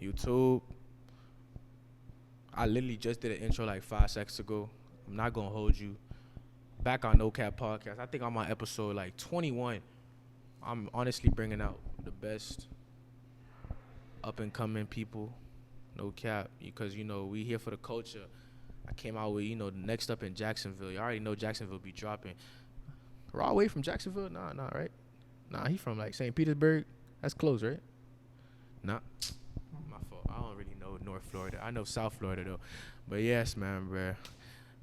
YouTube. I literally just did an intro like 5 seconds ago. I'm not gonna hold you. Back on Nokap podcast. I think I'm on episode like 21. I'm honestly bringing out the best up and coming people. No cap, because we here for the culture. I came out with the next up in Jacksonville. You already know Jacksonville be dropping. Raw away from Jacksonville? Nah, right? Nah, he from like St. Petersburg. That's close, right? Nah, my fault. I don't really know North Florida. I know South Florida though. But yes, man, bruh.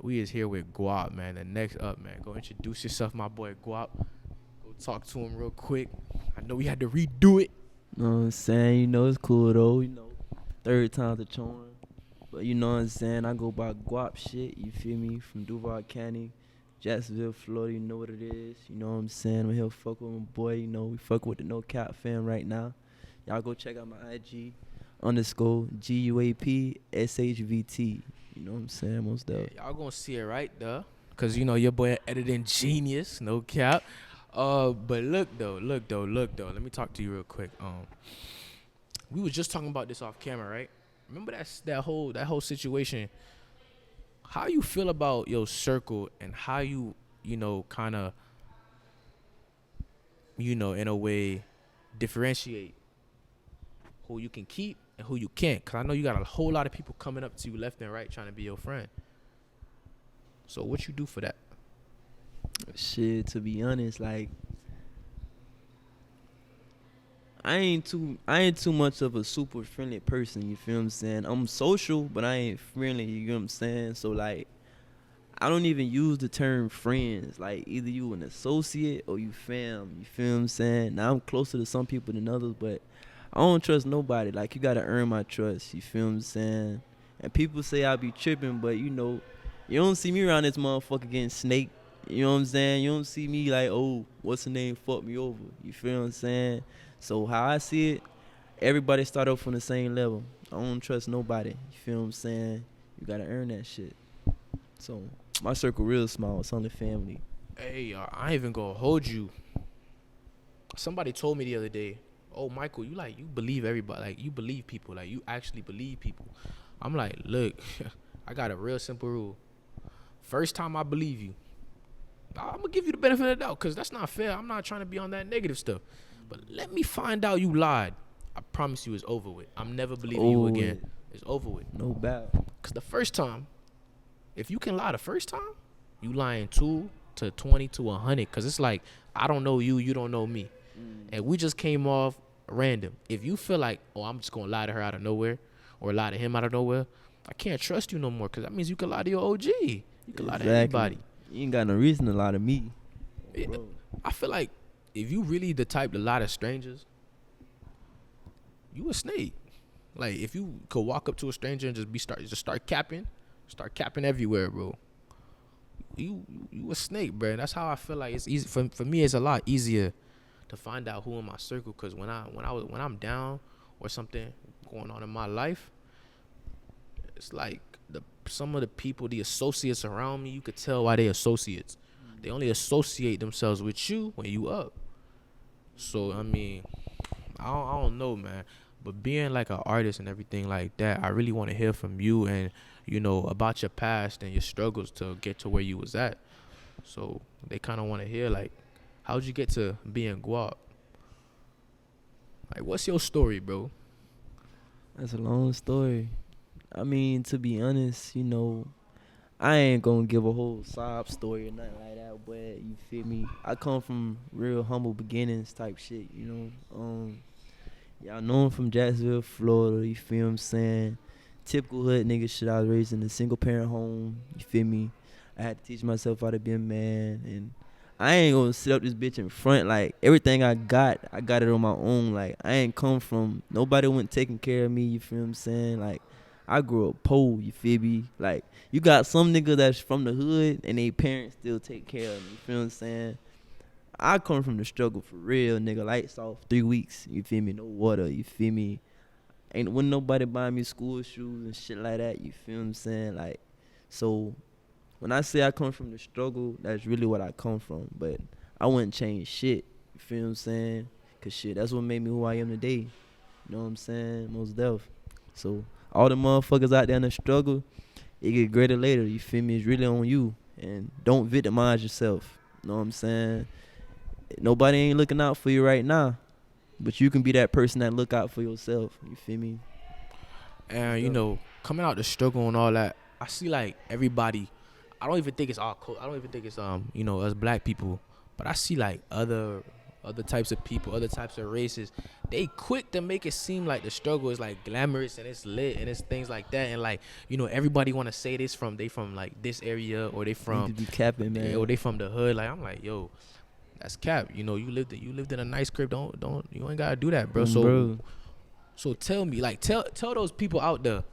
We is here with Guap, man. The next up, man. Go introduce yourself, my boy Guap. Go talk to him real quick. I know we had to redo it. You know what I'm saying? It's cool though. Third time's a charm. But you know what I'm saying? I go by Guap shit, you feel me? From Duval County, Jacksonville, Florida, you know what it is. You know what I'm saying? I'm here fuck with my boy, we fuck with the Nokap fam right now. Y'all go check out my IG _GUAP SHVT. You know what I'm saying? Most Yeah, definitely. y'all gonna see it right there. Cause your boy editing genius, no cap. But look though. Let me talk to you real quick. We was just talking about this off camera, right? Remember that whole situation. How you feel about your circle and how you kind of in a way differentiate who you can keep and who you can't. Cause I know you got a whole lot of people coming up to you left and right trying to be your friend. So what you do for that? Shit, to be honest, like I ain't too much of a super friendly person, you feel what I'm saying? I'm social, but I ain't friendly, you know what I'm saying? So like I don't even use the term friends. Like either you an associate or you fam, you feel what I'm saying? Now I'm closer to some people than others, but I don't trust nobody. Like you gotta earn my trust, you feel what I'm saying? And people say I be tripping, but you don't see me around this motherfucker getting snaked. You know what I'm saying? You don't see me like, oh, what's the name? Fuck me over. You feel what I'm saying? So how I see it, everybody start off on the same level. I don't trust nobody. You feel what I'm saying? You gotta earn that shit. So my circle real small. It's only family. Hey, I ain't even gonna hold you. Somebody told me the other day, "Oh, Michael, you believe everybody. Like you believe people. Like you actually believe people." I'm like, look, I got a real simple rule. First time I believe you, I'm gonna give you the benefit of the doubt, cause that's not fair. I'm not trying to be on that negative stuff. But let me find out you lied. I promise you, it's over with. I'm never believing you again. It's over with. No bad. Cause the first time, if you can lie the first time, you lying 2 to 20 to 100. Cause it's like I don't know you, you don't know me, and we just came off random. If you feel like, oh, I'm just gonna lie to her out of nowhere, or lie to him out of nowhere, I can't trust you no more. Cause that means you can lie to your OG. You can lie to anybody. You ain't got no reason to lie to me. Yeah, I feel like if you really the type to lie to strangers, you a snake. Like if you could walk up to a stranger and just start capping everywhere, bro. You a snake, bro. That's how I feel like it's easy for me. It's a lot easier to find out who in my circle, cause when I'm down or something going on in my life, it's like some of the people, the associates around me, you could tell why they associates. They only associate themselves with you when you up. So I mean, I don't know, man. But being like an artist and everything like that, I really want to hear from you and about your past and your struggles to get to where you was at. So they kind of want to hear like, how'd you get to being Guap? Like, what's your story, bro? That's a long story. I mean, to be honest, I ain't gonna give a whole sob story or nothing like that, but you feel me? I come from real humble beginnings type shit. Y'all know I'm from Jacksonville, Florida, you feel what I'm saying? Typical hood nigga shit. I was raised in a single parent home, you feel me? I had to teach myself how to be a man, and I ain't gonna sit up this bitch in front. Like, everything I got it on my own. Like, I ain't come from, nobody went taking care of me, you feel what I'm saying? Like, I grew up poor, you feel me? Like, you got some nigga that's from the hood and they parents still take care of them, you feel what I'm saying? I come from the struggle for real, nigga. Lights off 3 weeks, you feel me? No water, you feel me? Ain't when nobody buying me school shoes and shit like that, you feel what I'm saying? Like, so when I say I come from the struggle, that's really what I come from. But I wouldn't change shit, you feel what I'm saying? Cause shit, that's what made me who I am today. You know what I'm saying? Most deaf. So all the motherfuckers out there in the struggle, it get greater later. You feel me? It's really on you. And don't victimize yourself. Know what I'm saying? Nobody ain't looking out for you right now, but you can be that person that look out for yourself. You feel me? And you know, coming out the struggle and all that, I see like everybody. I don't even think it's I don't even think it's you know, us black people, but I see like other types of people, other types of races. They quick to make it seem like the struggle is like glamorous and it's lit and it's things like that. And like, you know, everybody want to say they from like this area, or they from Need to be capping, man. or they from the hood. Like, I'm like, yo, that's cap. You know, you lived in a nice crib. Don't you ain't gotta do that, bro. So tell me, like, tell those people out there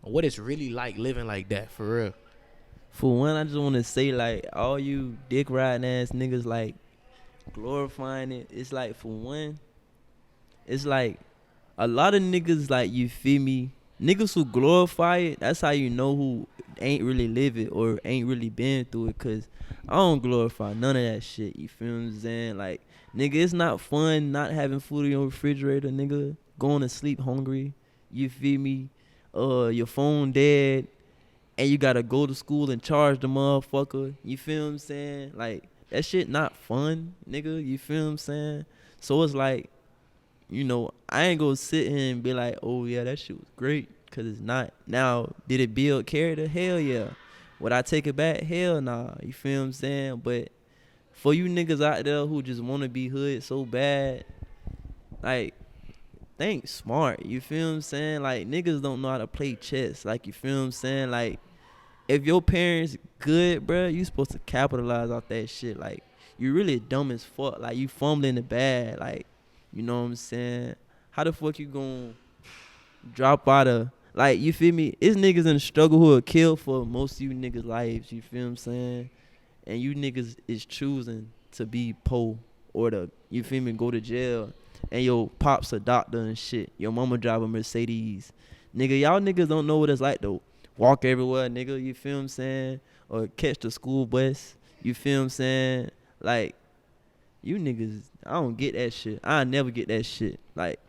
what it's really like living like that, for real. For one, I just want to say, like, all you dick riding ass niggas, like, glorifying it. It's like, for one, it's like a lot of niggas, like, you feel me? Niggas who glorify it, that's how you know who ain't really live it or ain't really been through it. Cause I don't glorify none of that shit. You feel what I'm saying? Like, nigga, it's not fun not having food in your refrigerator, nigga. Going to sleep hungry. You feel me? Your phone dead. And you gotta go to school and charge the motherfucker. You feel what I'm saying? Like, that shit not fun, nigga. You feel what I'm saying? So it's like, you know, I ain't gonna sit here and be like, oh yeah, that shit was great. Cause it's not. Now, did it build character? Hell yeah. Would I take it back? Hell nah. You feel what I'm saying? But for you niggas out there who just wanna be hood so bad, like, think smart. You feel what I'm saying? Like, niggas don't know how to play chess. Like, you feel what I'm saying? Like, if your parents good, bro, you supposed to capitalize off that shit. Like, you really dumb as fuck. Like, you fumbling the bad. Like, you know what I'm saying? How the fuck you gonna drop out of, like, you feel me? It's niggas in the struggle who will kill for most of you niggas' lives. You feel what I'm saying? And you niggas is choosing to be poor or to, you feel me, go to jail. And your pop's a doctor and shit. Your mama drive a Mercedes. Nigga, y'all niggas don't know what it's like to walk everywhere, nigga. You feel what I'm saying? Or catch the school bus. You feel what I'm saying? Like, you niggas, I don't get that shit. I never get that shit. Like,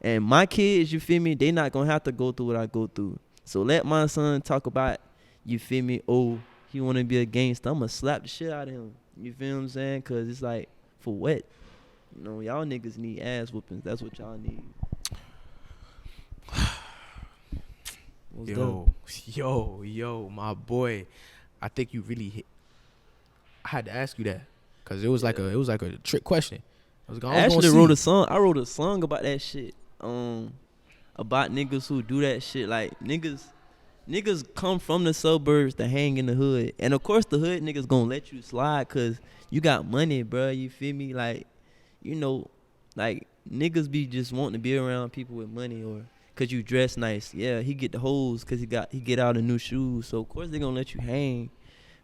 and my kids, you feel me, they not gonna have to go through what I go through. So let my son talk about, you feel me, oh, he wanna be a gangster. I'm gonna slap the shit out of him. You feel what I'm saying? Cause it's like, for what? You know, y'all niggas need ass whoopings. That's what y'all need. Yo, my boy. I think you really hit. I had to ask you that because it was like a trick question. I actually wrote a song. I wrote a song about that shit. About niggas who do that shit. Like, niggas come from the suburbs to hang in the hood, and of course the hood niggas gonna let you slide cause you got money, bro. You feel me? Like, you know, like, niggas be just wanting to be around people with money or cause you dress nice. Yeah, he get the hoes cause he get out of new shoes. So of course they gonna let you hang.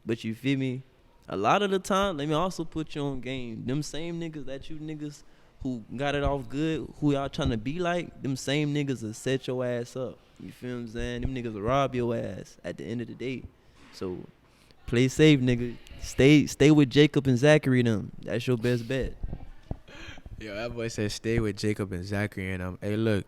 But you feel me? A lot of the time, let me also put you on game. Them same niggas that you niggas who got it off good, who y'all trying to be like, them same niggas will set your ass up. You feel what I'm saying? Them niggas will rob your ass at the end of the day. So play safe, nigga. Stay with Jacob and Zachary them. That's your best bet. Yo, that boy said stay with Jacob and Zachary and them. Hey, look,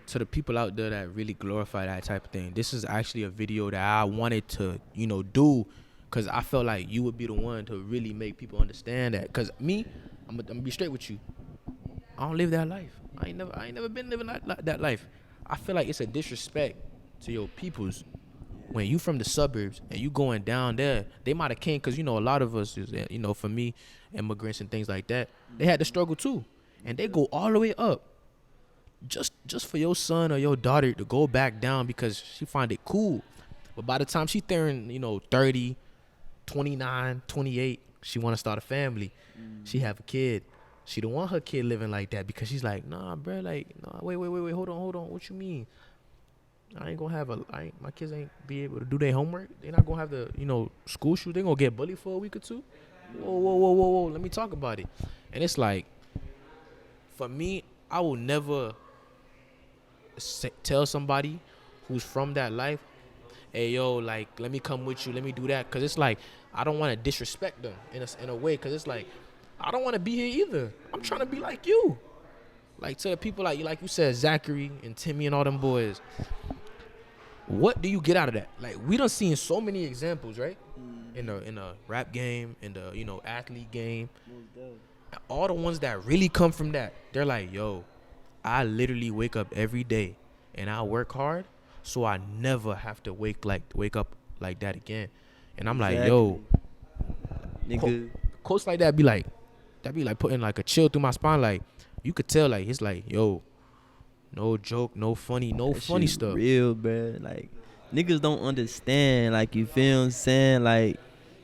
to the people out there that really glorify that type of thing, this is actually a video that I wanted to, you know, do because I felt like you would be the one to really make people understand that. Because me, I'm gonna be straight with you. I don't live that life. I ain't never been living that life. I feel like it's a disrespect to your peoples when you from the suburbs and you going down there. They might have came because, you know, a lot of us is, you know, for me, immigrants and things like that, they had to struggle too, and they go all the way up just for your son or your daughter to go back down because she find it cool. But by the time she turn, you know, 30, 29, 28, she want to start a family. She have a kid. She don't want her kid living like that because she's like, nah, bro, like, nah, wait, hold on. What you mean? I ain't gonna have my kids ain't be able to do their homework. They not gonna have the, you know, school shoes. They gonna get bullied for a week or two. Whoa. Let me talk about it. And it's like, for me, I will never tell somebody who's from that life, hey, yo, like, let me come with you. Let me do that. Because it's like, I don't want to disrespect them in a way. Because it's like, I don't want to be here either. I'm trying to be like you. Like to the people like you said, Zachary and Timmy and all them boys. What do you get out of that? Like we done seen so many examples, right? In the rap game, in the athlete game, all the ones that really come from that, they're like, yo, I literally wake up every day and I work hard, so I never have to wake up like that again. And I'm like, yo, nigga. quotes like that be like putting like a chill through my spine. Like you could tell, like it's like, yo, no joke, no funny Shit stuff. real, bruh. Like niggas don't understand. Like you feel what I'm saying? Like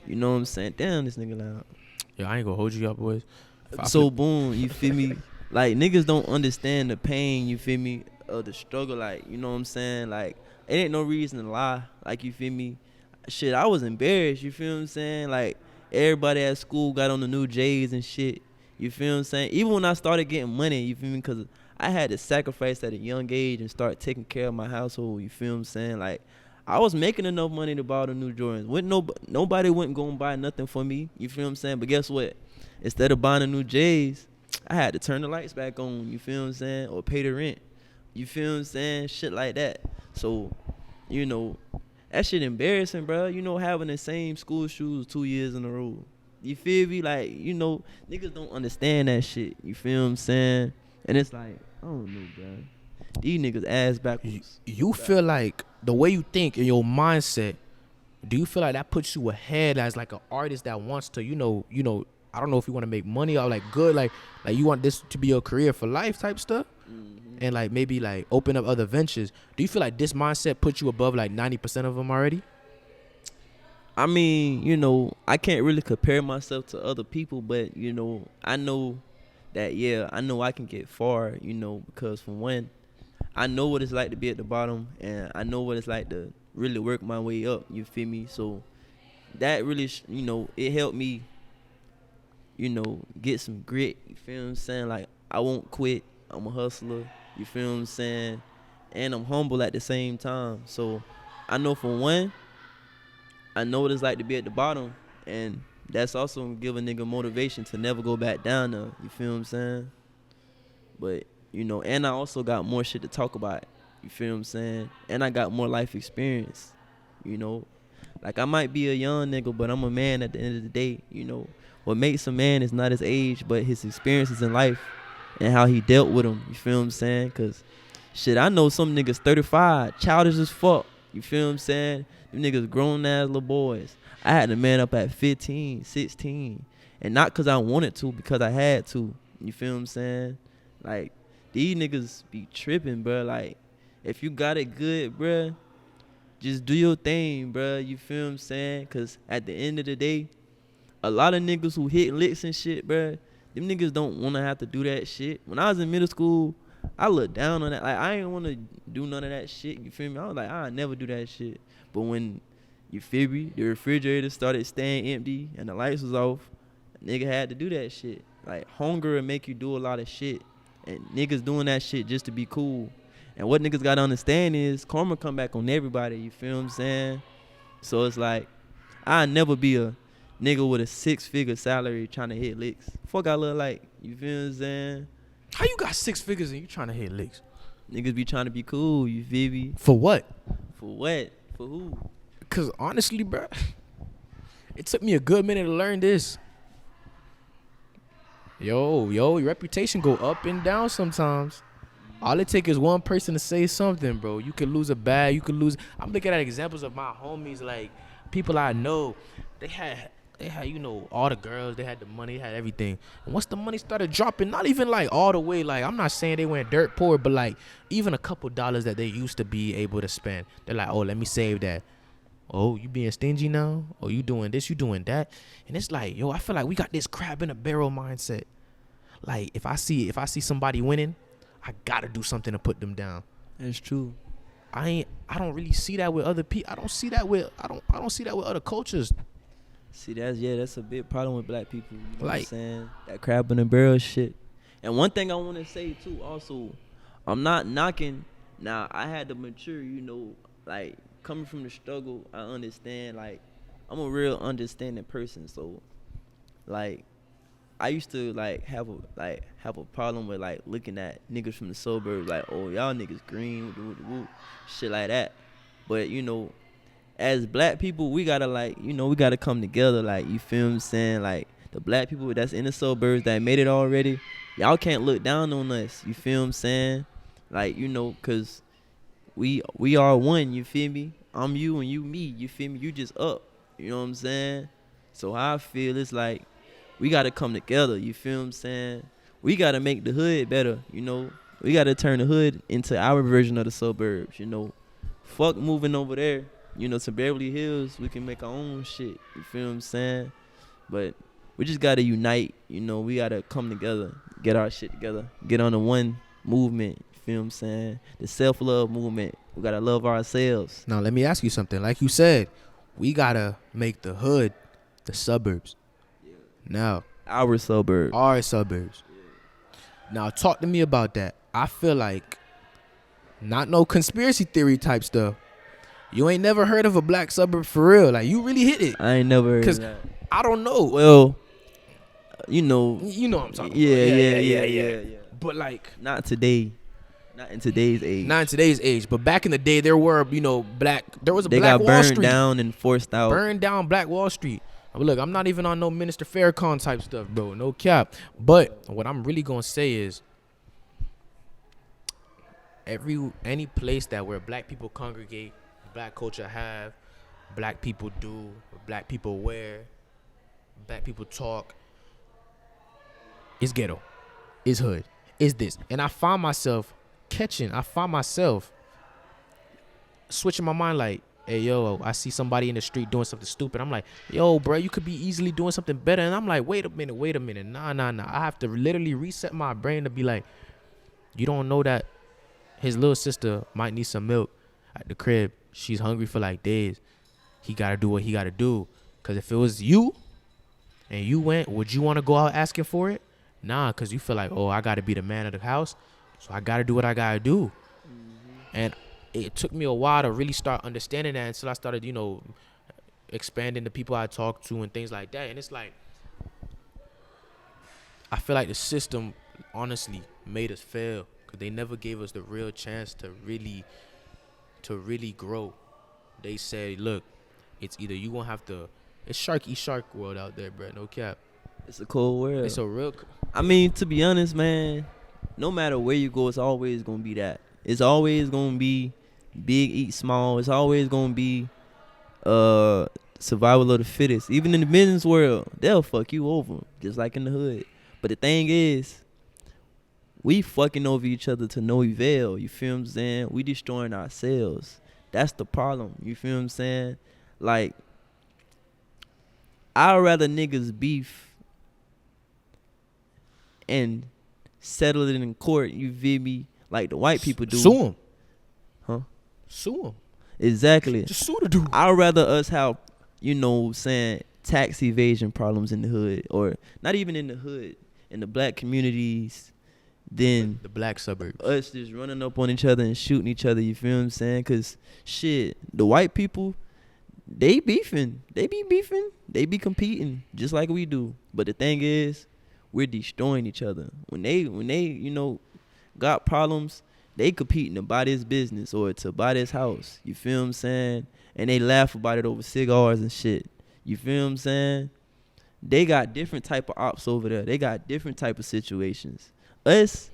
you know what I'm saying? Damn, this nigga loud. Yo, I ain't gonna hold you up, boys. So boom, you feel me? Like niggas don't understand the pain, you feel me, of the struggle. Like you know what I'm saying? Like it ain't no reason to lie. Like you feel me? Shit, I was embarrassed. You feel what I'm saying? Like everybody at school got on the new J's and shit. You feel what I'm saying? Even when I started getting money, you feel me? Because I had to sacrifice at a young age and start taking care of my household. You feel what I'm saying? Like I was making enough money to buy the new Jordans. Nobody wouldn't go and buy nothing for me. You feel what I'm saying? But guess what? Instead of buying the new J's, I had to turn the lights back on. You feel what I'm saying? Or pay the rent. You feel what I'm saying? Shit like that. So, that shit embarrassing, bro. Having the same school shoes 2 years in a row. You feel me? Like, niggas don't understand that shit. You feel what I'm saying? And it's like, I don't know, bro. These niggas ass backwards. You feel like the way you think in your mindset, do you feel like that puts you ahead as like an artist that wants to, I don't know if you want to make money or like good, like you want this to be your career for life type stuff, and like maybe like open up other ventures. Do you feel like this mindset puts you above like 90% of them already? I mean, I can't really compare myself to other people, but I know that I know I can get far, because for one, I know what it's like to be at the bottom, and I know what it's like to really work my way up. You feel me? So that really, it helped me, get some grit. You feel what I'm saying? Like I won't quit. I'm a hustler. You feel what I'm saying? And I'm humble at the same time. So I know for one, I know what it's like to be at the bottom, and that's also gonna give a nigga motivation to never go back down there. You feel what I'm saying? But and I also got more shit to talk about. You feel what I'm saying? And I got more life experience. Like I might be a young nigga, but I'm a man at the end of the day. What makes a man is not his age, but his experiences in life and how he dealt with them. You feel what I'm saying? Cause shit, I know some niggas 35, childish as fuck. You feel what I'm saying? Them niggas grown ass little boys. I had to man up at 15, 16. And not cause I wanted to, because I had to. You feel what I'm saying? Like, these niggas be tripping, bro. Like, if you got it good, bro, just do your thing, bro. You feel what I'm saying? Cause at the end of the day, a lot of niggas who hit licks and shit, bro, them niggas don't want to have to do that shit. When I was in middle school, I looked down on that. Like, I didn't want to do none of that shit. You feel me? I was like, I'll never do that shit. But when, you feel me, the refrigerator started staying empty and the lights was off, a nigga had to do that shit. Like, hunger will make you do a lot of shit. And niggas doing that shit just to be cool. And what niggas got to understand is karma come back on everybody. You feel what I'm saying? So it's like, I'll never be a nigga with a 6-figure salary trying to hit licks. Fuck I look like. You feel what I'm saying? How you got 6 figures and you trying to hit licks? Niggas be trying to be cool. You feel me? For what? For what? For who? Cause honestly, bro, it took me a good minute to learn this. Yo, your reputation go up and down sometimes. All it take is one person to say something, bro. You could lose a bag. You could lose. I'm looking at examples of my homies, like people I know. They had, all the girls. They had the money. They had everything. And once the money started dropping, not even like all the way. Like I'm not saying they went dirt poor, but like even a couple dollars that they used to be able to spend, they're like, oh, let me save that. Oh, you being stingy now? Oh, you doing this? You doing that? And it's like, yo, I feel like we got this crab in a barrel mindset. Like if I see somebody winning, I gotta do something to put them down. That's true. I don't really see that with other people. I don't see that with other cultures. See, that's a big problem with black people. You know Like, what I'm saying? That crab in the barrel shit. And one thing I want to say too, also, I'm not knocking. Now I had to mature. Like coming from the struggle, I understand. Like I'm a real understanding person. So, like, I used to like have a problem with like looking at niggas from the suburbs like, oh y'all niggas green, woo, shit like that. But as black people, we gotta like, we gotta come together. Like, you feel what I'm saying? Like, the black people that's in the suburbs that made it already, y'all can't look down on us. You feel what I'm saying? Like, cause we are one. You feel me? I'm you and you me. You feel me? You just up. You know what I'm saying? So how I feel is like we gotta come together. You feel what I'm saying? We gotta make the hood better. We gotta turn the hood into our version of the suburbs. Fuck moving over there. To Beverly Hills, we can make our own shit. You feel what I'm saying? But we just gotta unite. We gotta come together, get our shit together, get on the one movement. You feel what I'm saying? The self-love movement. We gotta love ourselves. Now, let me ask you something. Like you said, we gotta make the hood the suburbs. Yeah. Now, Our suburbs. our suburbs. Yeah. Now, talk to me about that. I feel like, not no conspiracy theory type stuff. You ain't never heard of a black suburb for real. Like, you really hit it. I ain't never heard of 'Cause that. I don't know. Well, You know what I'm talking yeah, about. yeah. But like, Not today. Not in today's age. not in today's age. But back in the day, there were, there was a They Black got Wall burned Street. down and forced out. Burned down Black Wall Street. But look, I'm not even on no Minister Farrakhan type stuff, bro. No cap. But what I'm really gonna say is, any place that where black people congregate, black culture have, black people do, black people wear, black people talk, it's ghetto, it's hood, it's this. And I find myself switching my mind like, hey, yo, I see somebody in the street doing something stupid. I'm like, yo, bro, you could be easily doing something better. And I'm like, wait a minute. Nah. I have to literally reset my brain to be like, you don't know that his little sister might need some milk at the crib. She's hungry for like days. He got to do what he got to do. Because if it was you and you went, would you want to go out asking for it? Nah, because you feel like, oh, I got to be the man of the house. So I got to do what I got to do. Mm-hmm. And it took me a while to really start understanding that until I started, expanding the people I talk to and things like that. And it's like, I feel like the system honestly made us fail because they never gave us the real chance to really grow. They say, look, it's either you gonna have to, it's shark eat shark world out there, bro. No cap. It's a cold world. It's a real. I mean, to be honest, man, no matter where you go, it's always gonna be that. It's always gonna be big eat small. It's always gonna be survival of the fittest. Even in the business world, they'll fuck you over, just like in the hood. But the thing is, we fucking over each other to no avail. You feel what I'm saying? We destroying ourselves. That's the problem. You feel what I'm saying? Like, I'd rather niggas beef and settle it in court, you feel me, like the white people do. Sue him. Huh? Sue him. Exactly. Just sue the dude. I'd rather us have, saying tax evasion problems in the hood, or not even in the hood, in the black communities, than the black suburbs. Us just running up on each other and shooting each other, you feel what I'm saying? Because, shit, the white people, they beefing. They be beefing. They be competing just like we do. But the thing is, we're destroying each other. When they got problems, they competing to buy this business or to buy this house. You feel what I'm saying? And they laugh about it over cigars and shit. You feel what I'm saying? They got different type of ops over there. They got different type of situations. Us,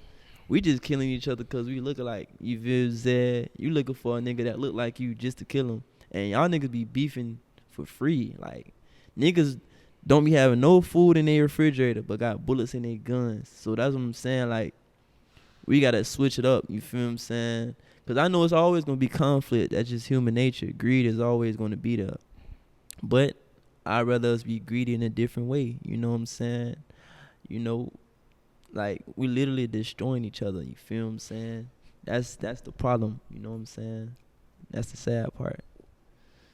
we just killing each other because we look alike. You feel what I'm saying? You looking for a nigga that look like you just to kill him. And y'all niggas be beefing for free. Like, niggas don't be having no food in their refrigerator but got bullets in their guns. So that's what I'm saying. Like, we got to switch it up. You feel what I'm saying? Because I know it's always going to be conflict. That's just human nature. Greed is always going to be there. But I'd rather us be greedy in a different way. You know what I'm saying? Like, we literally destroying each other. You feel what I'm saying? That's the problem. You know what I'm saying? That's the sad part.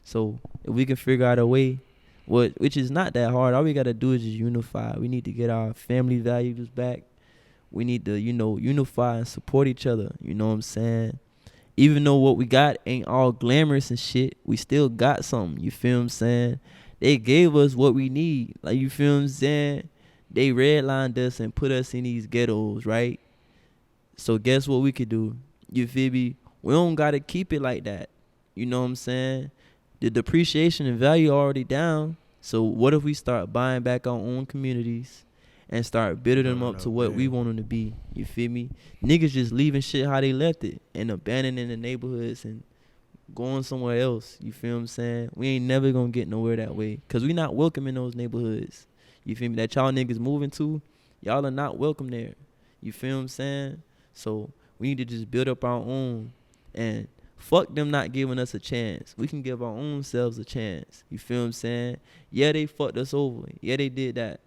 So if we can figure out a way, which is not that hard, all we got to do is just unify. We need to get our family values back. We need to, unify and support each other. You know what I'm saying? Even though what we got ain't all glamorous and shit, we still got something. You feel what I'm saying? They gave us what we need. Like, you feel what I'm saying? They redlined us and put us in these ghettos, right? So guess what we could do? You feel me? We don't gotta keep it like that. You know what I'm saying? The depreciation and value already down. So what if we start buying back our own communities and start building them up to what we want them to be? You feel me? Niggas just leaving shit how they left it and abandoning the neighborhoods and going somewhere else. You feel what I'm saying? We ain't never gonna get nowhere that way because we not welcome in those neighborhoods. You feel me? That y'all niggas moving to, y'all are not welcome there. You feel what I'm saying? So we need to just build up our own and fuck them not giving us a chance. We can give our own selves a chance. You feel what I'm saying? Yeah, they fucked us over. Yeah, they did that.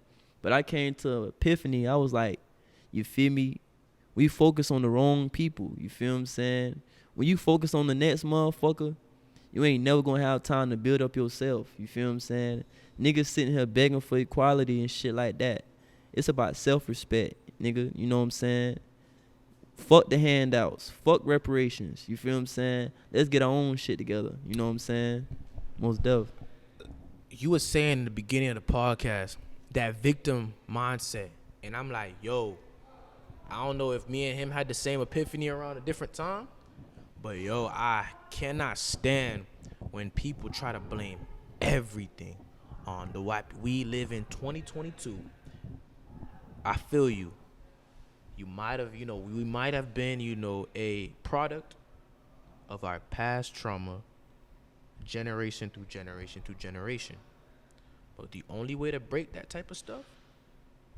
But I came to an epiphany. I was like, you feel me? We focus on the wrong people. You feel what I'm saying? When you focus on the next motherfucker, you ain't never gonna have time to build up yourself. You feel what I'm saying? Niggas sitting here begging for equality and shit like that. It's about self-respect, nigga. You know what I'm saying? Fuck the handouts. Fuck reparations. You feel what I'm saying? Let's get our own shit together. You know what I'm saying? Most def. You were saying in the beginning of the podcast that victim mindset. And I'm like, yo, I don't know if me and him had the same epiphany around a different time. But, yo, I cannot stand when people try to blame everything on the white. We live in 2022. I feel you. You might have, we might have been, a product of our past trauma, generation through generation through generation. But the only way to break that type of stuff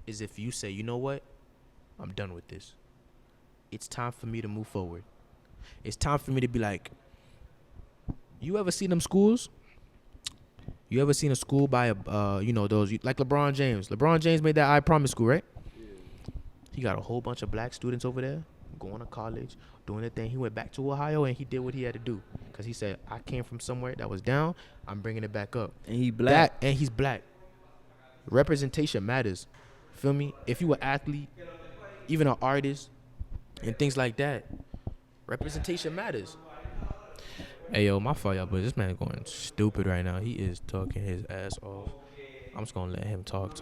is if you say, you know what? I'm done with this. It's time for me to move forward. It's time for me to be like, you ever seen them schools? You ever seen a school by those like LeBron James? LeBron James made that I Promise school, right? He got a whole bunch of black students over there going to college, doing their thing. He went back to Ohio and he did what he had to do because he said, I came from somewhere that was down. I'm bringing it back up. And he black. And he's black. Representation matters. Feel me? If you an athlete, even an artist, and things like that, representation matters. Hey, yo, my fault, y'all, but this man going stupid right now. He is talking his ass off. I'm just going to let him talk.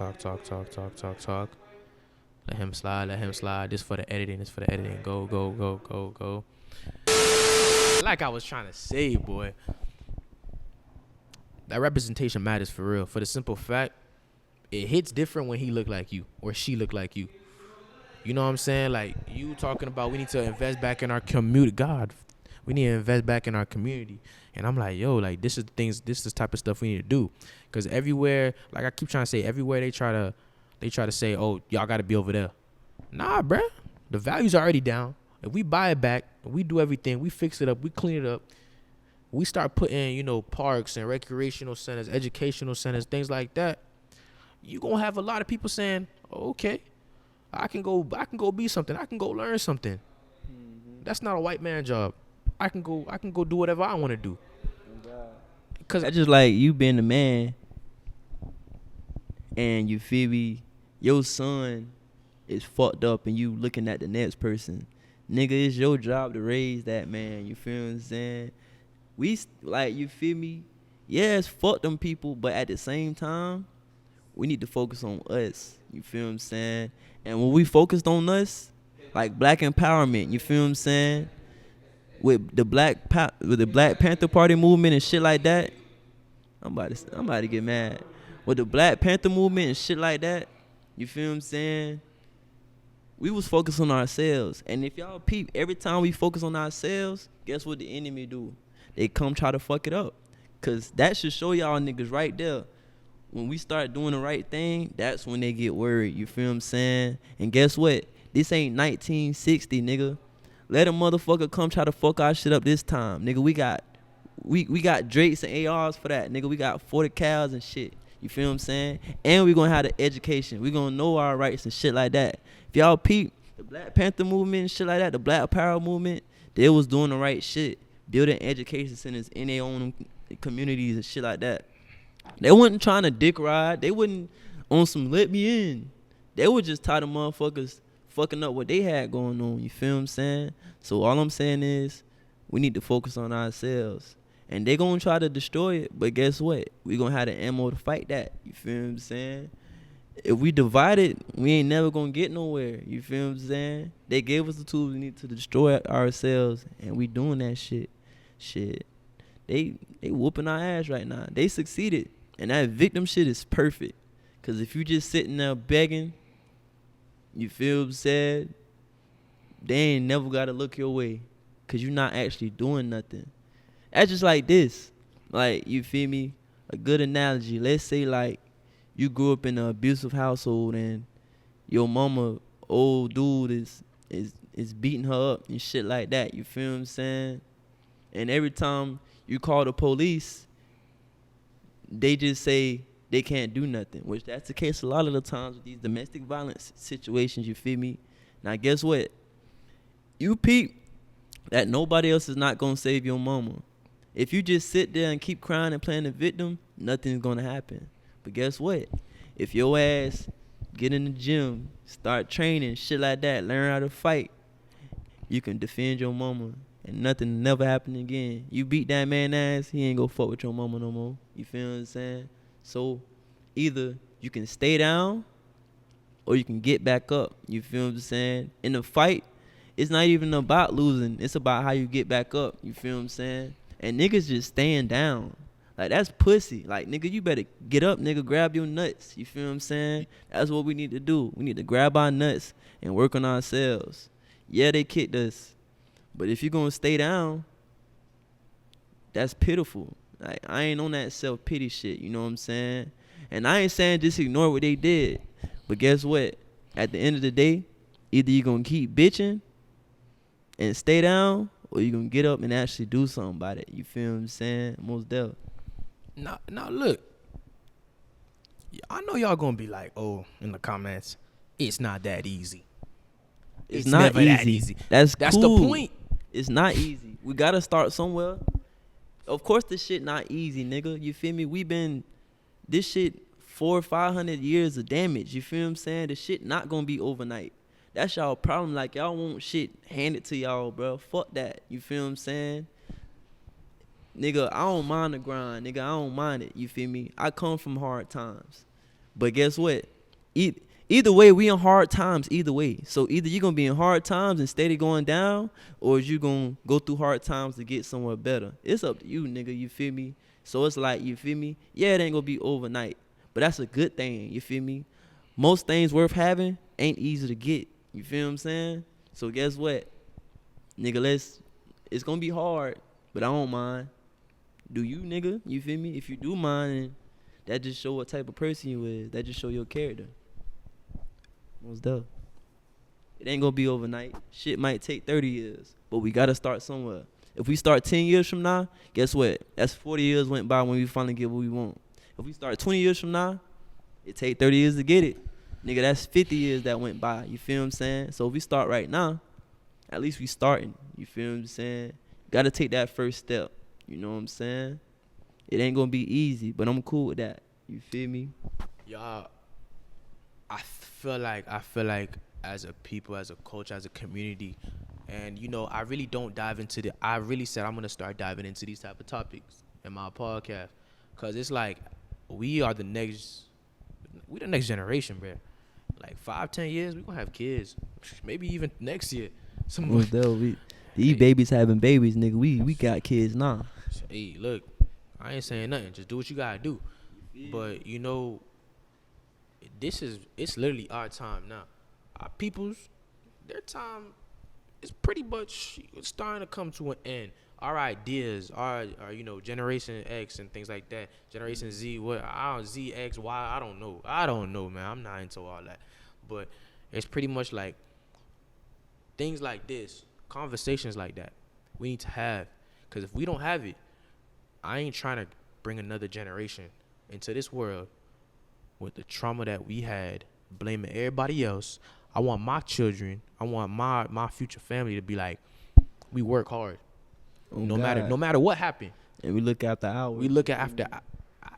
Let him slide. This for the editing. Go. Like I was trying to say, boy. That representation matters for real. For the simple fact, it hits different when he look like you or she look like you. You know what I'm saying? Like, you talking about we need to invest back in our community. God, we need to invest back in our community. And I'm like, yo, like, this is the type of stuff we need to do. Because everywhere, like I keep trying to say, everywhere they try to say, oh, y'all got to be over there. Nah, bruh. The value's already down. If we buy it back, we do everything, we fix it up, we clean it up, we start putting, parks and recreational centers, educational centers, things like that, you going to have a lot of people saying, oh, okay, I can go be something. I can go learn something. Mm-hmm. That's not a white man job. I can go do whatever I want to do. Cause I just like you being the man, and you feel me, your son is fucked up, and you looking at the next person. Nigga, it's your job to raise that man. You feel what I'm saying? We like, you feel me? Yes, fuck them people, but at the same time, we need to focus on us. You feel what I'm saying? And when we focused on us, like black empowerment, you feel what I'm saying? With the Black Panther Party movement and shit like that, I'm about to get mad. With the Black Panther movement and shit like that, you feel what I'm saying? We was focused on ourselves. And if y'all peep, every time we focus on ourselves, guess what the enemy do? They come try to fuck it up. Cause that should show y'all niggas right there. When we start doing the right thing, that's when they get worried. You feel what I'm saying? And guess what? This ain't 1960, nigga. Let a motherfucker come try to fuck our shit up this time. Nigga, we got Drakes and ARs for that. Nigga, we got 40 cows and shit. You feel what I'm saying? And we gonna have the education. We gonna know our rights and shit like that. If y'all peep, the Black Panther movement and shit like that, the Black Power movement, they was doing the right shit. Building education centers in their own communities and shit like that. They wasn't trying to dick ride. They wasn't on some let me in. They were just tired of motherfuckers fucking up what they had going on. You feel what I'm saying? So all I'm saying is we need to focus on ourselves. And they gonna try to destroy it, but guess what? We gonna have the ammo to fight that. You feel what I'm saying? if we divide it, we ain't never gonna get nowhere. You feel what I'm saying? They gave us the tools we need to destroy ourselves, and we doing that shit. Shit, they whooping our ass right now. They succeeded, and that victim shit is perfect. Cause if you just sitting there begging, you feel what I'm saying? They ain't never gotta look your way, cause you not actually doing nothing. That's just like this. Like, you feel me? A good analogy. Let's say like you grew up in an abusive household and your mama, old dude, is beating her up and shit like that. You feel what I'm saying? And every time you call the police, they just say they can't do nothing, which that's the case a lot of the times with these domestic violence situations. You feel me? Now guess what? You peep that nobody else is not gonna save your mama. If you just sit there and keep crying and playing the victim, nothing's gonna happen. But guess what? If your ass get in the gym, start training, shit like that, learn how to fight, you can defend your mama and nothing never happen again. You beat that man ass, he ain't gonna fuck with your mama no more. You feel what I'm saying? So either you can stay down or you can get back up. You feel what I'm saying? In the fight, it's not even about losing. It's about how you get back up. You feel what I'm saying? And niggas just staying down. Like, that's pussy. Like, nigga, you better get up, nigga, grab your nuts. You feel what I'm saying? That's what we need to do. We need to grab our nuts and work on ourselves. Yeah, they kicked us. But if you're going to stay down, that's pitiful. Like, I ain't on that self-pity shit, you know what I'm saying? And I ain't saying just ignore what they did. But guess what? At the end of the day, either you're going to keep bitching and stay down, or you're going to get up and actually do something about it. You feel what I'm saying? Most definitely. Now look. I know y'all going to be like, oh, in the comments, it's not that easy. It's not never easy. That easy. That's cool. The point. It's not easy. We got to start somewhere. Of course this shit not easy, nigga. You feel me? We been, this shit 400 or 500 years of damage. You feel what I'm saying? The shit not going to be overnight. That's y'all problem. Like, y'all want shit handed to y'all, bro. Fuck that. You feel what I'm saying? Nigga, I don't mind the grind. Nigga, I don't mind it. You feel me? I come from hard times. But guess what? Either way, we in hard times either way. So either you're going to be in hard times and steady going down, or you going to go through hard times to get somewhere better. It's up to you, nigga. You feel me? So it's like, you feel me? Yeah, it ain't going to be overnight. But that's a good thing. You feel me? Most things worth having ain't easy to get. You feel what I'm saying? So guess what? Nigga, it's going to be hard, but I don't mind. Do you, nigga? You feel me? If you do mind, that just show what type of person you is. That just show your character. Most dope. It ain't going to be overnight. Shit might take 30 years, but we got to start somewhere. If we start 10 years from now, guess what? That's 40 years went by when we finally get what we want. If we start 20 years from now, it take 30 years to get it. Nigga, that's 50 years that went by. You feel what I'm saying? So if we start right now, at least we starting. You feel what I'm saying? Got to take that first step. You know what I'm saying? It ain't going to be easy, but I'm cool with that. You feel me? Y'all, I feel like as a people, as a culture, as a community, and, you know, I really don't dive into I really said I'm going to start diving into these type of topics in my podcast. Because it's like we the next generation, bro. Like 5-10 years, we gonna have kids. Maybe even next year. These babies having babies, nigga. We got kids now. Hey, look, I ain't saying nothing. Just do what you gotta do. But you know, it's literally our time now. Our people's, their time is pretty much starting to come to an end. Our ideas, our you know, Generation X and things like that. Generation Z, Z, X, Y, I don't know, man. I'm not into all that. But it's pretty much like things like this, conversations like that, we need to have. Because if we don't have it, I ain't trying to bring another generation into this world with the trauma that we had, blaming everybody else. I want my children, I want my future family to be like, we work hard. Oh, no matter what happened. And we look after ours. We look after.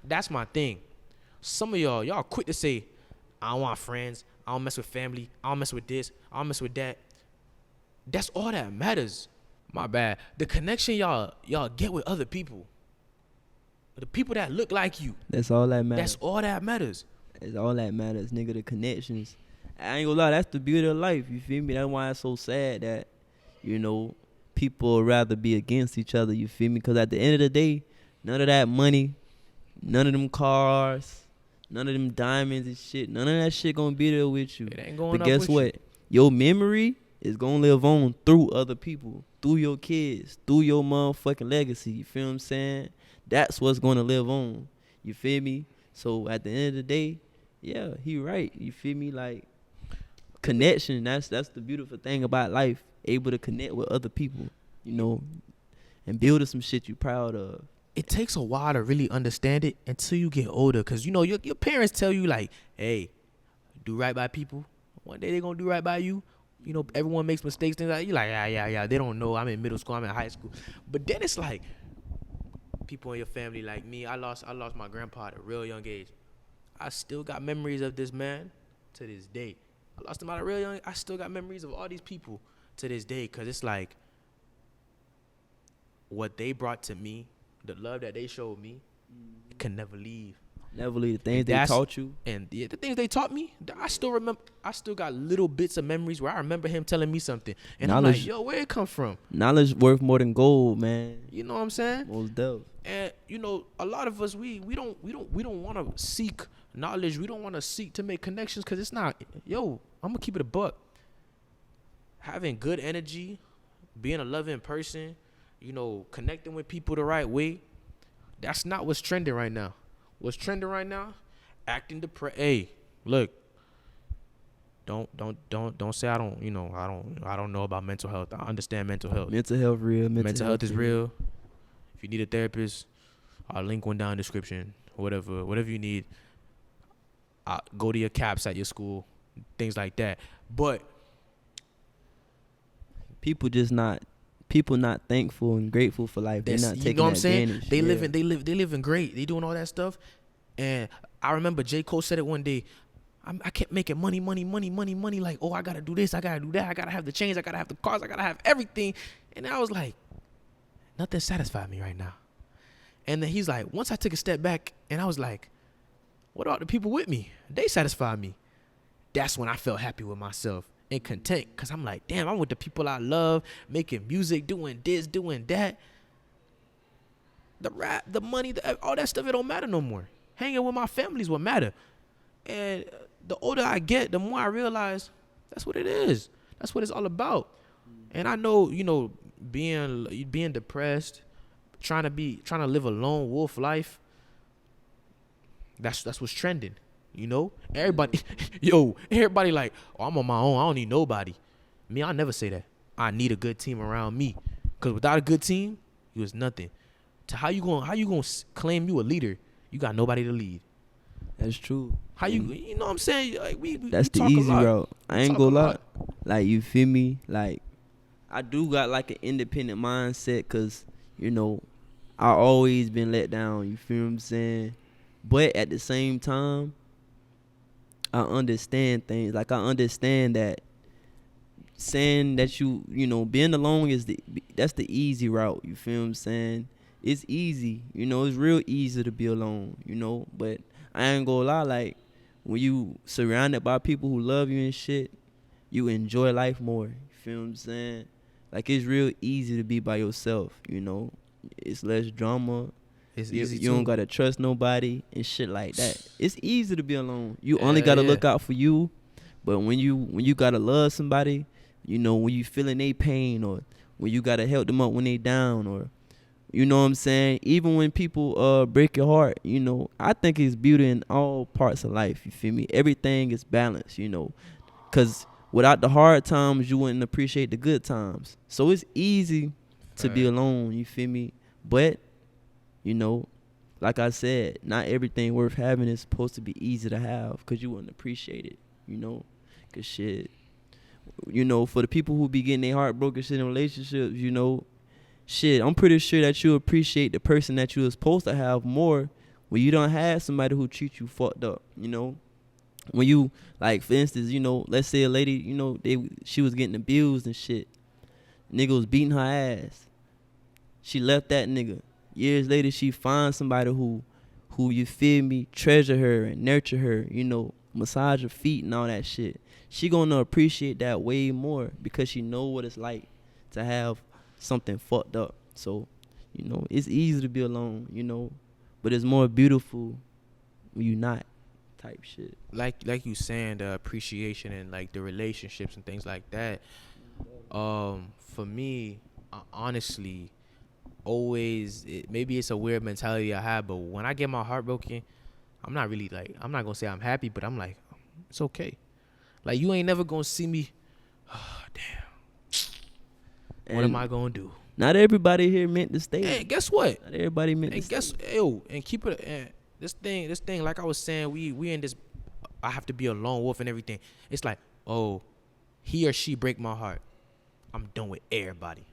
That's my thing. Some of y'all quick to say, I don't want friends. I don't mess with family. I don't mess with this. I don't mess with that. That's all that matters. My bad. The connection y'all get with other people. The people that look like you. That's all that matters. That's all that matters. It's all that matters, nigga. The connections. I ain't gonna lie, that's the beauty of life. You feel me? That's why it's so sad that, you know, people would rather be against each other. You feel me? Because at the end of the day, none of that money, none of them cars, none of them diamonds and shit, none of that shit gonna be there with you. It ain't going But up guess with what? you. Your memory is gonna live on through other people, through your kids, through your motherfucking legacy. You feel what I'm saying? That's what's gonna live on. You feel me? So at the end of the day, yeah, he right. You feel me? Like, connection. That's the beautiful thing about life. Able to connect with other people, you know, and build some shit you proud of. It takes a while to really understand it until you get older, because you know your parents tell you like, hey, do right by people. One day they gonna do right by you. You know, everyone makes mistakes. Things like, you like, yeah. They don't know. I'm in middle school. I'm in high school. But then it's like, people in your family like me. I lost my grandpa at a real young age. I still got memories of this man to this day. I lost him at a real young. I still got memories of all these people to this day, because it's like what they brought to me, the love that they showed me, can never leave. Never leave the things they taught you. And the things they taught me, I still remember. I still got little bits of memories where I remember him telling me something, and I'm like, yo, where it come from? Knowledge worth more than gold, man. You know what I'm saying? Most definitely. And you know, a lot of us we don't want to seek knowledge. We don't want to seek to make connections, because it's not. Yo, I'm gonna keep it a buck. Having good energy, being a loving person, you know, connecting with people the right way, that's not what's trending right now. What's trending right now? Acting depressed. Hey, look. Don't say I don't know about mental health. I understand mental health. Mental health real. Mental health is real. If you need a therapist, I'll link one down in the description. Whatever you need. Go to your caps at your school, things like that. But people not thankful and grateful for life. They're not taking advantage. You know what I'm saying? They living great. They doing all that stuff. And I remember J. Cole said it one day. I kept making money. Like, oh, I gotta do this, I gotta do that, I gotta have the chains, I gotta have the cars, I gotta have everything. And I was like, nothing satisfied me right now. And then he's like, once I took a step back and I was like, what about the people with me? They satisfy me. That's when I felt happy with myself and content, because I'm like, damn, I'm with the people I love, making music, doing this, doing that. The rap, the money, all that stuff, it don't matter no more. Hanging with my family is what matter. And the older I get, the more I realize that's what it is. That's what it's all about. And I know, you know, being depressed, trying to live a lone wolf life, that's what's trending. You know, everybody like, oh, I'm on my own. I don't need nobody. Me, I never say that. I need a good team around me, because without a good team, you was nothing. How you gonna claim you a leader? You got nobody to lead. That's true. How you know what I'm saying? Like that's the easy route. I ain't gonna lie. Like, you feel me? Like, I do got like an independent mindset, because, you know, I always been let down. You feel what I'm saying? But at the same time, I understand things. Like, I understand that saying that you know, being alone that's the easy route. You feel what I'm saying? It's easy. You know, it's real easy to be alone, you know. But I ain't gonna lie, like, when you surrounded by people who love you and shit, you enjoy life more. You feel what I'm saying? Like, it's real easy to be by yourself, you know. It's less drama. It's easy. You don't gotta trust nobody and shit like that. It's easy to be alone. You only gotta look out for you. But when you gotta love somebody, you know, when you feeling their pain, or when you gotta help them up when they down, or, you know what I'm saying, even when people break your heart, you know, I think it's beauty in all parts of life. You feel me? Everything is balanced, you know, because without the hard times, you wouldn't appreciate the good times. So it's easy to be alone. You feel me? But, you know, like I said, not everything worth having is supposed to be easy to have, because you wouldn't appreciate it, you know, because shit, you know, for the people who be getting their heart broken shit in relationships, you know, shit, I'm pretty sure that you appreciate the person that you were supposed to have more when you don't have somebody who treats you fucked up, you know. When you, like, for instance, you know, let's say a lady, you know, she was getting abused and shit. Nigga was beating her ass. She left that nigga. Years later, she finds somebody who who, you feel me, treasure her and nurture her, massage her feet and all that shit, she gonna appreciate that way more because she know what it's like to have something fucked up. So, it's easy to be alone, but it's more beautiful when you not type shit. Like you saying, the appreciation and like the relationships and things like that. For me, honestly, always maybe it's a weird mentality I have, but when I get my heart broken, I'm not really like, I'm not gonna say I'm happy, but I'm like, it's okay. Like, you ain't never gonna see me. Oh, damn. What am I gonna do? Not everybody here meant to stay. And guess what? Not everybody meant to And stay. and keep it. And this thing. Like I was saying, we in this. I have to be a lone wolf and everything. It's like, oh, he or she break my heart. I'm done with everybody.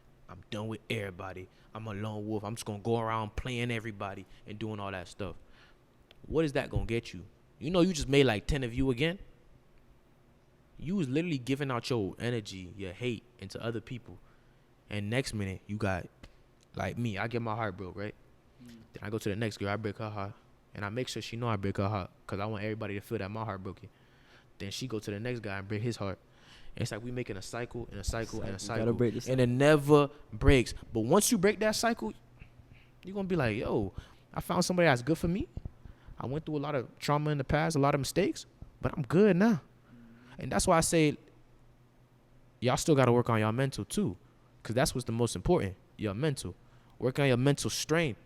I'm a lone wolf. I'm just gonna go around playing everybody and doing all that stuff. What is that gonna get you? You just made like 10 of you again. You was literally giving out your energy, your hate into other people. And next minute, you got, like me, I get my heart broke, right? Then I go to the next girl, I break her heart. And I make sure she know I break her heart because I want everybody to feel that my heart broken. Then she go to the next guy and break his heart. And it's like we making a cycle and a cycle and a cycle. And it never breaks. But once you break that cycle, you're going to be like, yo, I found somebody that's good for me. I went through a lot of trauma in the past, a lot of mistakes, but I'm good now. And that's why I say y'all still got to work on y'all mental too, because that's what's the most important, your mental. Work on your mental strength.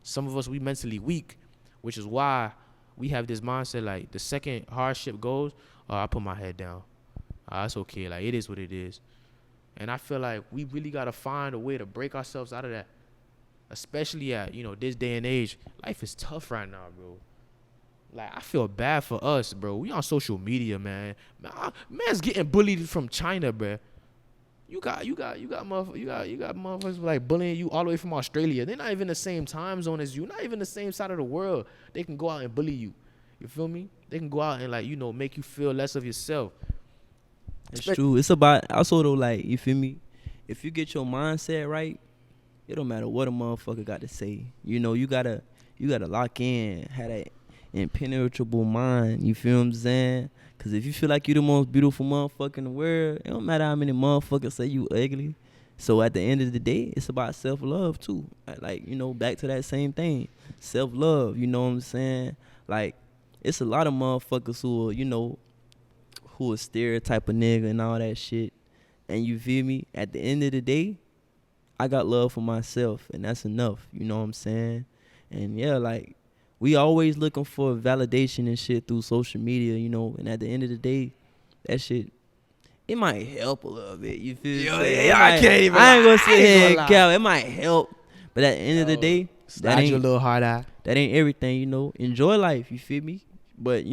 Some of us, we mentally weak, which is why we have this mindset like the second hardship goes, I put my head down. It's okay. Like, it is what it is. And I feel like we really got to find a way to break ourselves out of that, especially at, this day and age. Life is tough right now, bro. Like, I feel bad for us, bro. We on social media, man. Man's getting bullied from China, bro. You got motherfuckers like bullying you all the way from Australia. They're not even the same time zone as you. Not even the same side of the world. They can go out and bully you. You feel me? They can go out and like, make you feel less of yourself. It's true. It's about also though, like, you feel me? If you get your mindset right, it don't matter what a motherfucker got to say. You gotta lock in, have that impenetrable mind. You feel what I'm saying? Cause if you feel like you the most beautiful motherfucker in the world, it don't matter how many motherfuckers say you ugly. So at the end of the day, it's about self-love too. Like, back to that same thing. Self-love, you know what I'm saying? Like, it's a lot of motherfuckers who are, who a stereotype of nigga and all that shit. And you feel me? At the end of the day, I got love for myself, and that's enough. You know what I'm saying? And yeah, like, we always looking for validation and shit through social media, and at the end of the day, that shit, it might help a little bit. You feel me? I can't even I ain't gonna sit here and lie. count. It might help, but at the end of the day, that ain't your little hard eye. That ain't everything. Enjoy life. You feel me? But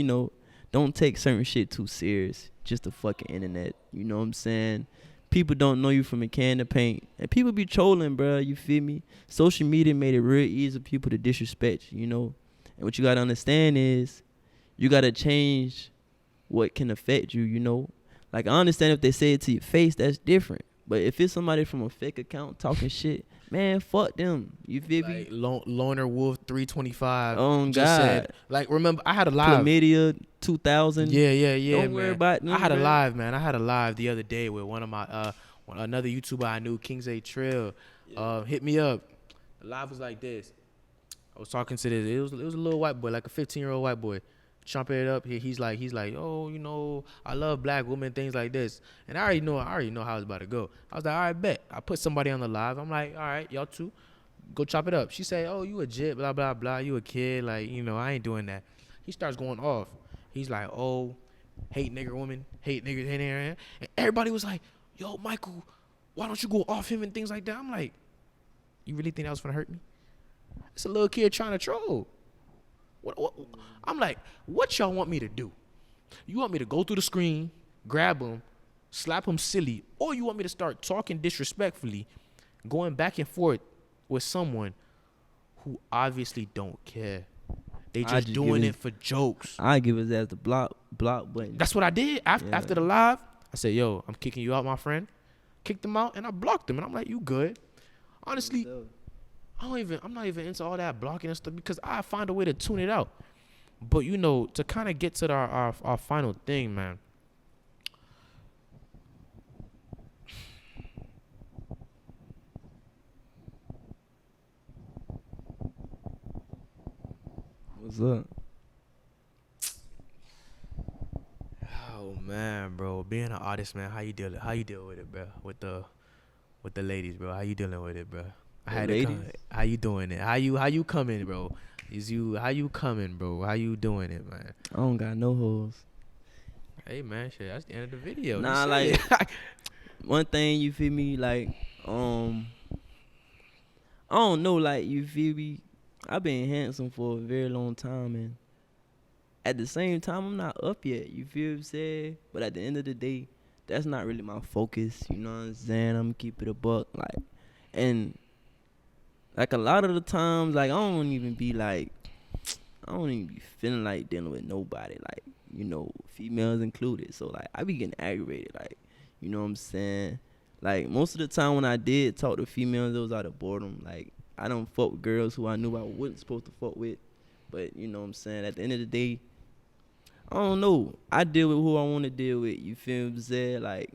don't take certain shit too serious. Just the fucking internet. You know what I'm saying? People don't know you from a can of paint, and people be trolling, bro. You feel me? Social media made it real easy for people to disrespect. And what you gotta understand is, you gotta change what can affect you. Like, I understand if they say it to your face, that's different. But if it's somebody from a fake account talking shit, man, fuck them. You feel me? Loner Wolf 325. Oh, God. Said, like, remember, I had a live. Chlamydia 2000. Yeah, Don't worry about them, I had a bro. live, man. I had a live the other day with one of my, another YouTuber I knew, Kings A Trail, hit me up. The live was like this. I was talking to this. It was a little white boy, like a 15-year-old white boy. Chomping it up. He's like, oh, I love black women, things like this. And I already know how it's about to go. I was like, all right, bet. I put somebody on the live. I'm like, all right, y'all two, go chop it up. She said, oh, you a jit, blah, blah, blah. You a kid. Like, I ain't doing that. He starts going off. He's like, oh, hate nigger woman, hate nigger, hate nigger. And everybody was like, yo, Michael, why don't you go off him and things like that? I'm like, you really think that was going to hurt me? It's a little kid trying to troll. What? I'm like, what y'all want me to do? You want me to go through the screen, grab him, slap him silly, or you want me to start talking disrespectfully, going back and forth with someone who obviously don't care? They just doing it for jokes. I give his ass the block button. That's what I did after the live. I said, yo, I'm kicking you out, my friend. Kicked him out, and I blocked him. And I'm like, you good. Honestly, I'm not even into all that blocking and stuff because I find a way to tune it out. But you know, to kind of get to our final thing, man. What's up? Oh man, bro, being an artist, man, how you deal with it, bro? With the ladies, bro. How you dealing with it, bro? I The had to come. ladies? How you doing it? How you coming, bro? How you coming, bro? How you doing it, man? I don't got no hoes. Hey man, shit, that's the end of the video. You Nah, said like it. one thing you feel me, like I don't know, like you feel me. I've been handsome for a very long time, and at the same time, I'm not up yet. You feel what I'm saying? But at the end of the day, that's not really my focus. You know what I'm saying? I'm gonna keep it a buck, like, and like a lot of the times, like I don't even be feeling like dealing with nobody, like, you know, females included. So like I be getting aggravated, like, you know what I'm saying? Like most of the time when I did talk to females, it was out of boredom. Like I don't fuck with girls who I knew I wasn't supposed to fuck with. But you know what I'm saying? At the end of the day, I don't know. I deal with who I want to deal with. You feel what I'm saying? Like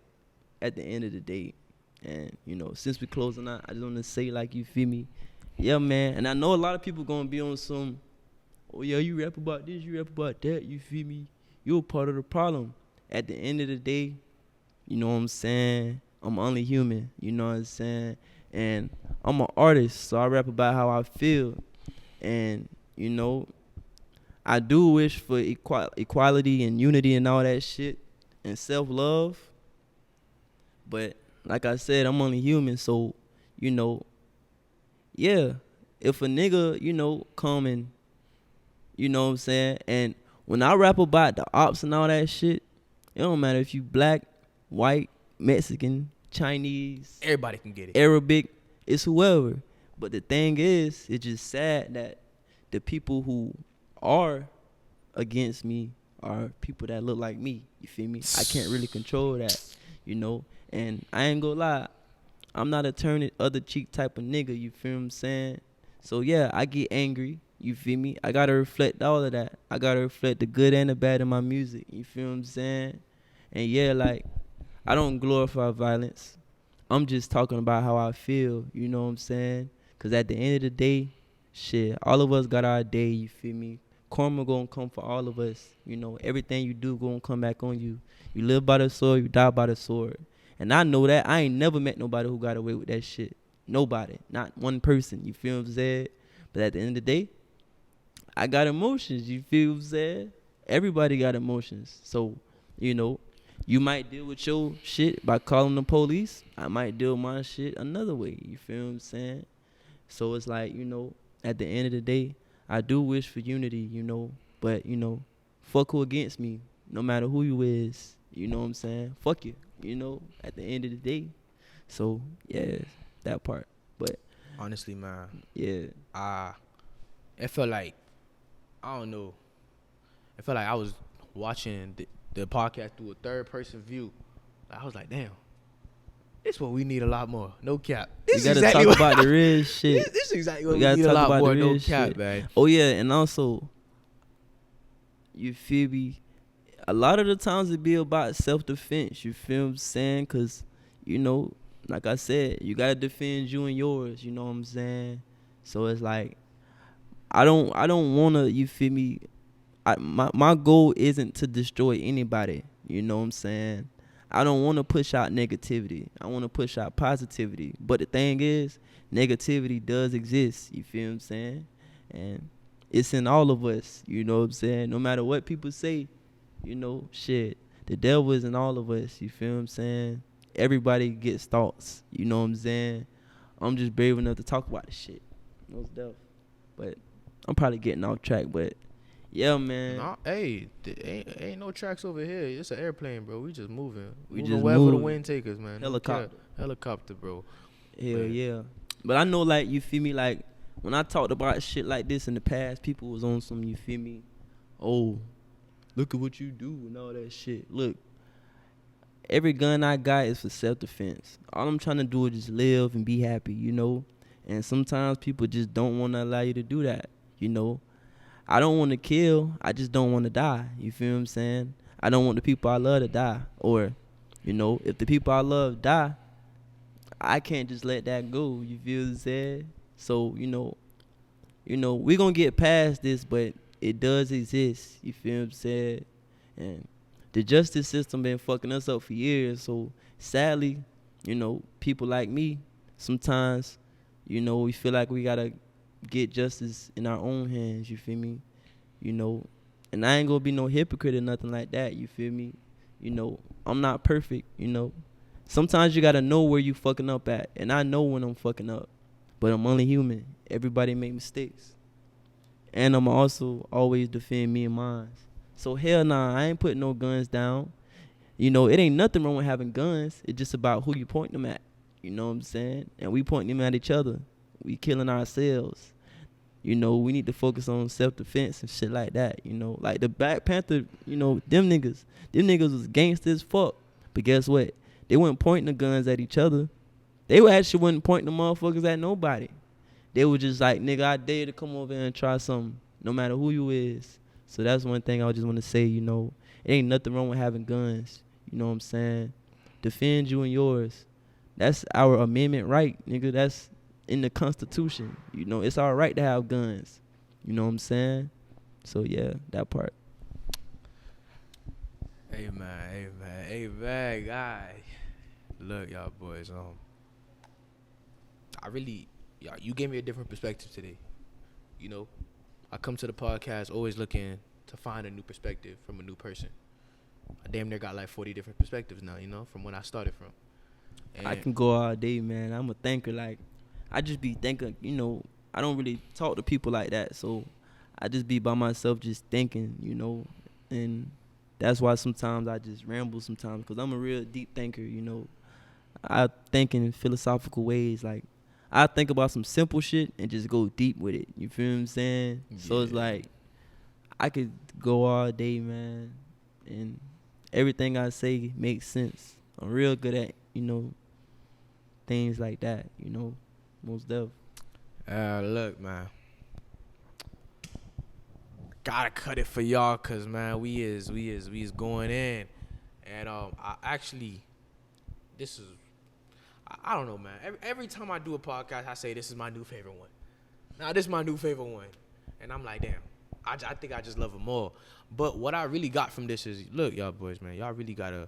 at the end of the day, and you know, since we closing out, I just want to say, like, you feel me? Yeah, man. And I know a lot of people gonna be on some, oh yeah, you rap about this, you rap about that. You feel me? You're a part of the problem. At the end of the day, you know what I'm saying? I'm only human. You know what I'm saying? And I'm an artist, so I rap about how I feel. And you know, I do wish for equality and unity and all that shit and self-love. But like I said, I'm only human, so you know, yeah. If a nigga, you know, come and you know what I'm saying, and when I rap about the ops and all that shit, it don't matter if you black, white, Mexican, Chinese, Everybody can get it. Arabic, it's whoever. But the thing is, it's just sad that the people who are against me are people that look like me. You feel me? I can't really control that, you know. And I ain't gonna lie, I'm not a turn it other cheek type of nigga. You feel what I'm saying? So yeah, I get angry. You feel me? I gotta reflect all of that. I gotta reflect the good and the bad in my music. You feel what I'm saying? And yeah, like, I don't glorify violence. I'm just talking about how I feel. You know what I'm saying? Cause at the end of the day, shit, all of us got our day. You feel me? Karma gonna come for all of us. You know, everything you do gonna come back on you. You live by the sword, you die by the sword. And I know that. I ain't never met nobody who got away with that shit. Nobody. Not one person. You feel what I'm saying? But at the end of the day, I got emotions. You feel what I'm saying? Everybody got emotions. So, you know, you might deal with your shit by calling the police. I might deal with my shit another way. You feel what I'm saying? So it's like, you know, at the end of the day, I do wish for unity, you know. But, you know, fuck who against me. No matter who you is. You know what I'm saying? Fuck you. You know, at the end of the day. So, yeah, that part. But, Honestly, man, yeah. it felt like, I don't know. It felt like I was watching the podcast through a third person view. I was like, damn, this is what we need a lot more. No cap. We gotta talk about the real shit. This is exactly what We we gotta need a talk lot about more. the No real cap, shit. man. Oh, yeah, and also, you feel me? A lot of the times it be about self-defense. You feel what I'm saying? Because, you know, like I said, you got to defend you and yours. You know what I'm saying? So it's like, I don't want to, you feel me? My goal isn't to destroy anybody. You know what I'm saying? I don't want to push out negativity. I want to push out positivity. But the thing is, negativity does exist. You feel what I'm saying? And it's in all of us. You know what I'm saying? No matter what people say, you know, shit, the devil is in all of us. You feel what I'm saying? Everybody gets thoughts. You know what I'm saying? I'm just brave enough to talk about this shit. Most definitely. But I'm probably getting off track. But yeah, man. Nah, hey, ain't no tracks over here. It's an airplane, bro. We just moving. We Moving just wherever the moving. wind take us, man. No Helicopter. cap. Helicopter, bro. Hell Man. yeah. But I know, like, you feel me, like, when I talked about shit like this in the past, people was on some, you feel me, oh, look at what you do and all that shit. Look, every gun I got is for self-defense. All I'm trying to do is just live and be happy, you know? And sometimes people just don't want to allow you to do that. You know, I don't want to kill. I just don't want to die. You feel what I'm saying? I don't want the people I love to die. Or, you know, if the people I love die, I can't just let that go. You feel what I'm saying? So, we're going to get past this, but it does exist. You feel what I'm saying? And the justice system been fucking us up for years. So, sadly, people like me, sometimes, we feel like we got to get justice in our own hands. You feel me? And I ain't going to be no hypocrite or nothing like that. You feel me? I'm not perfect, Sometimes you got to know where you fucking up at. And I know when I'm fucking up. But I'm only human. Everybody make mistakes. And I'm also always defend me and mine. So hell nah, I ain't putting no guns down. It ain't nothing wrong with having guns. It's just about who you point them at. You know what I'm saying? And we pointing them at each other. We killing ourselves. We need to focus on self-defense and shit like that. Like the Black Panther, them niggas was gangster as fuck. But guess what? They weren't pointing the guns at each other. They actually wasn't pointing the motherfuckers at nobody. They were just like, nigga, I dare you to come over here and try something, no matter who you is. So that's one thing I just want to say, it ain't nothing wrong with having guns. You know what I'm saying? Defend you and yours. That's our amendment right, nigga. That's in the Constitution. It's our right to have guns. You know what I'm saying? So, yeah, that part. Amen, guy. Look, y'all boys, you gave me a different perspective today. I come to the podcast always looking to find a new perspective from a new person. I damn near got like 40 different perspectives now, from when I started from. And I can go all day, man. I'm a thinker. Like, I just be thinking, I don't really talk to people like that. So I just be by myself just thinking, and that's why sometimes I just ramble sometimes, because I'm a real deep thinker, I think in philosophical ways. Like, I think about some simple shit and just go deep with it. You feel what I'm saying? Yeah. So it's like, I could go all day, man, and everything I say makes sense. I'm real good at, things like that, most definitely. Look, man. Gotta cut it for y'all, cause man, we is going in, and I don't know, man. Every time I do a podcast, I say this is my new favorite one. Now this is my new favorite one, and I'm like, damn, I think I just love them all. But what I really got from this is, look, y'all boys, man, y'all really gotta,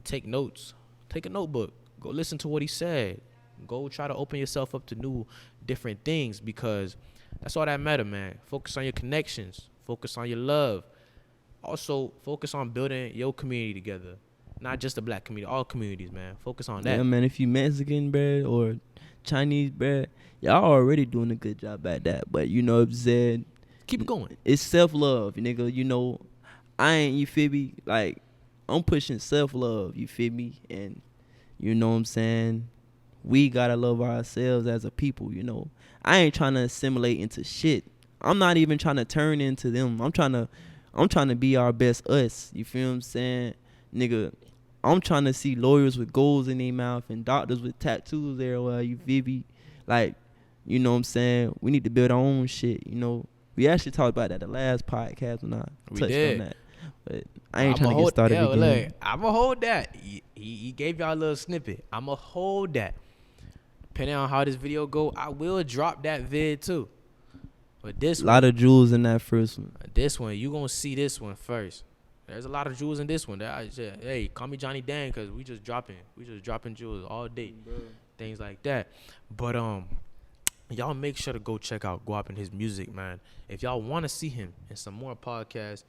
take notes, take a notebook, go listen to what he said, go try to open yourself up to new, different things, because that's all that matter, man. Focus on your connections. Focus on your love. Also, focus on building your community together. Not just the black community, all communities, man. Focus on that. Yeah, man, if you Mexican, bruh, or Chinese, bruh, y'all already doing a good job at that. But you know what I'm saying? Keep it going. It's self-love, nigga. I ain't, you feel me? Like, I'm pushing self-love, you feel me? And you know what I'm saying? We gotta love ourselves as a people, I ain't trying to assimilate into shit. I'm not even trying to turn into them. I'm trying to be our best us. You feel what I'm saying? Nigga, I'm trying to see lawyers with goals in their mouth and doctors with tattoos everywhere. You feel me? Like, you know what I'm saying? We need to build our own shit, We actually talked about that the last podcast when I touched on that. But I ain't trying to get started again. Look, I'ma hold that. He gave y'all a little snippet. I'ma hold that. Depending on how this video go, I will drop that vid too. But this one, a lot of jewels in that first one. This one, you gonna see this one first. There's a lot of jewels in this one. That I said, hey, call me Johnny Dan, cause we just dropping jewels all day, things like that. But y'all make sure to go check out Guap and his music, man. If y'all want to see him in some more podcasts,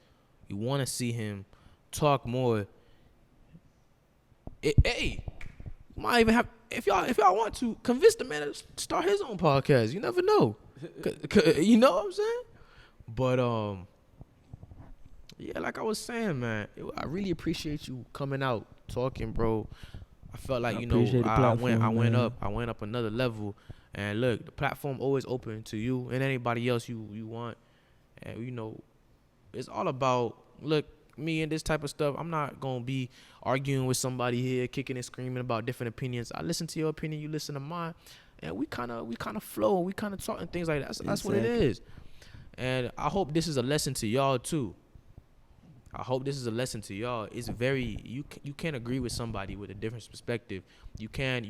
you want to see him talk more. Hey, might even have. If y'all want to convince the man to start his own podcast, you never know. You know what I'm saying? But yeah, like I was saying, man, I really appreciate you coming out talking, bro. I felt like I went up another level, and look, the platform always open to you and anybody else you want, and it's all about look. me and this type of stuff, I'm not gonna be arguing with somebody here, kicking and screaming about different opinions. I listen to your opinion, you listen to mine, and we kind of flow, we kind of talk and things like that. That's what it is. And I hope this is a lesson to y'all too. I hope this is a lesson to y'all. It's very you can't agree with somebody with a different perspective. You can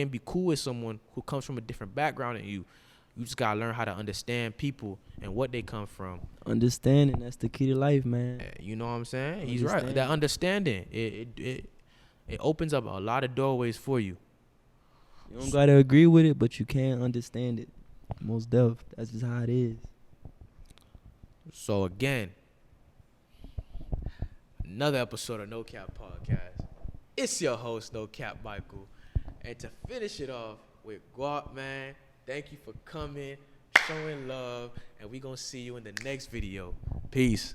be cool with someone who comes from a different background than you. You just gotta learn how to understand people and what they come from. Understanding, that's the key to life, man. You know what I'm saying? He's right. That understanding, it opens up a lot of doorways for you. You don't gotta agree with it, but you can understand it. Most def. That's just how it is. So again, another episode of Nokap Podcast. It's your host, Nokap Michael. And to finish it off with Guap, man, thank you for coming, showing love, and we gonna see you in the next video. Peace.